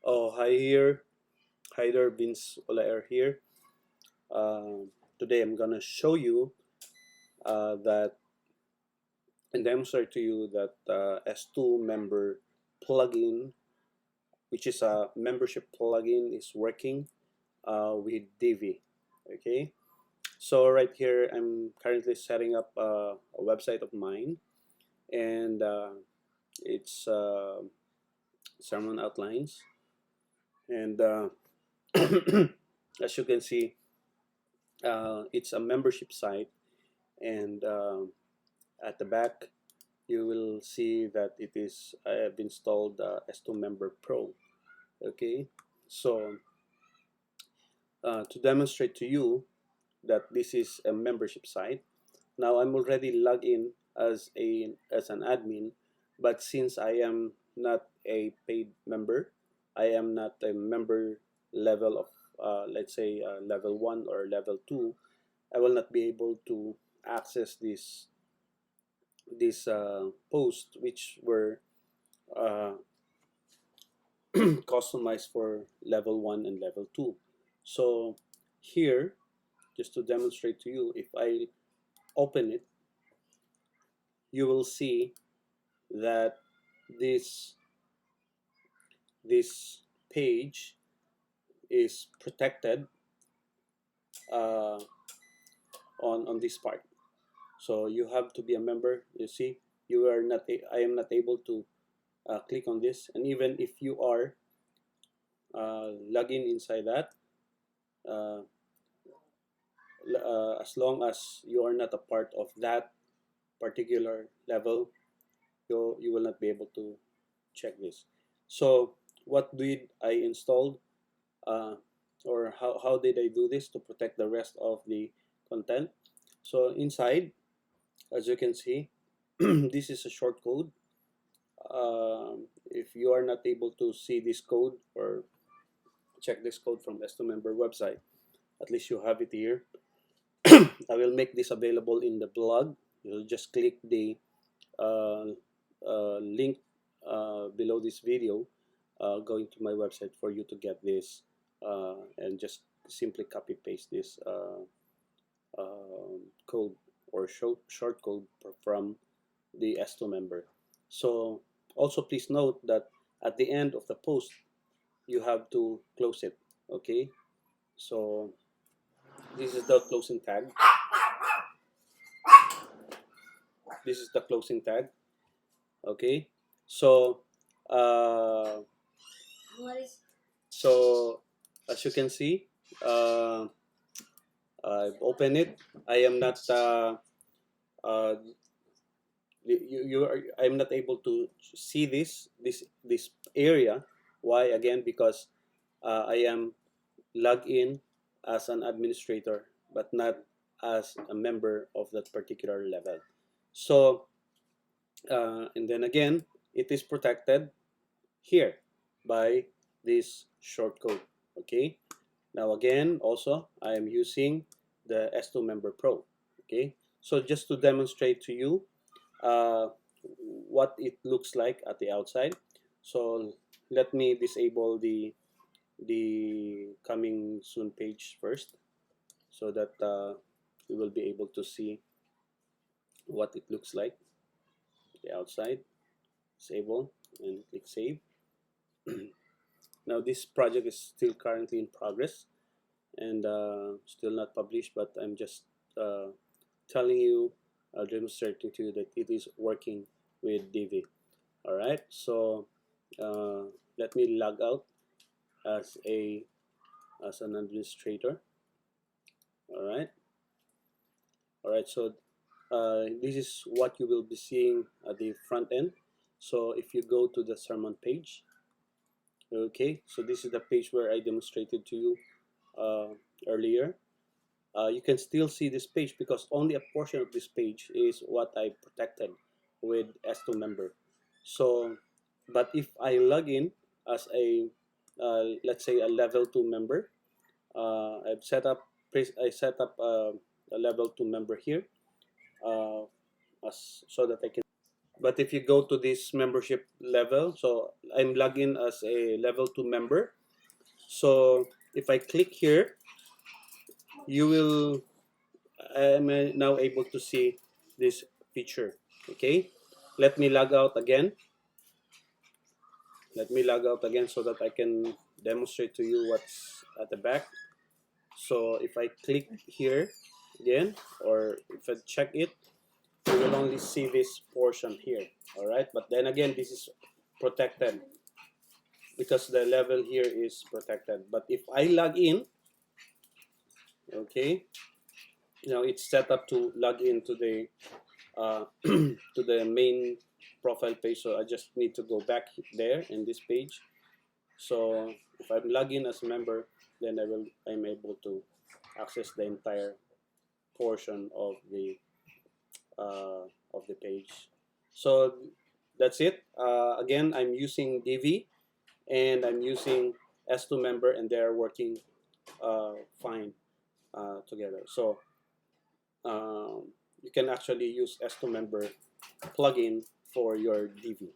Oh, hi there, Vince Olaer here. Today I'm gonna show you that and demonstrate to you that S2Member plugin, which is a membership plugin, is working with Divi. Okay, so right here I'm currently setting up a website of mine, and it's sermon outlines, and as you can see, it's a membership site, and at the back you will see that it is I have installed S2Member Pro. Okay, so to demonstrate to you that this is a membership site, now I'm already logged in as an admin, but since I am not a paid member, I am not a member level of let's say level 1 or level 2, I will not be able to access these posts which were uh, customized for level 1 and level 2. So here, just to demonstrate to you, if I open it, you will see that this this page is protected uh, on this part. So you have to be a member. You see, you are not. I am not able to click on this, and even if you are login inside that, uh, as long as you are not a part of that particular level, you will not be able to check this. So what did I install, uh, or how did I do this to protect the rest of the content? So inside, as you can see, this is a short code. If you are not able to see this code or check this code from S2Member website, at least you have it here. I will make this available in the blog. You'll just click the uh, link below this video, going to my website for you to get this, and just simply copy paste this code or short code from the S2Member. So also please note that at the end of the post you have to close it. Okay, so this is the closing tag. This is the closing tag. Okay, so uh, so as you can see, I've opened it. I am not uh, I'm not able to see this area. Why? Again, because I am logged in as an administrator, but not as a member of that particular level. So and then again, it is protected here by this short code. Okay, now again, also I am using the S2Member Pro. Okay, so just to demonstrate to you uh, what it looks like at the outside, so let me disable the coming soon page first, so that we will be able to see what it looks like the outside. Disable and click save. Now this project is still currently in progress and still not published, but I'm just uh, telling you, demonstrating to you that it is working with Divi. All right, so uh, let me log out as an administrator. All right, so this is what you will be seeing at the front end. So if you go to the sermon page, okay, so this is the page where I demonstrated to you earlier. You can still see this page because only a portion of this page is what I protected with S2Member. So, but if I log in as a let's say a level 2 member, I've set up I set up a level 2 member here, uh, so that I can. But if you go to this membership level, so I'm logged in as a level 2 member. So if I click here, you will, I am now able to see this feature. Okay, let me log out again. Let me log out again so that I can demonstrate to you what's at the back. So if I click here again, or if I check it, you will only see this portion here. All right, but then again, this is protected because the level here is protected. But if I log in, okay, it's set up to log into the to the main profile page. So I just need to go back there in this page. So if I'm logged in as a member, then I'm able to access the entire portion of the page. So that's it. Again, I'm using Divi and I'm using S2Member, and they are working fine together. So you can actually use S2Member plugin for your Divi.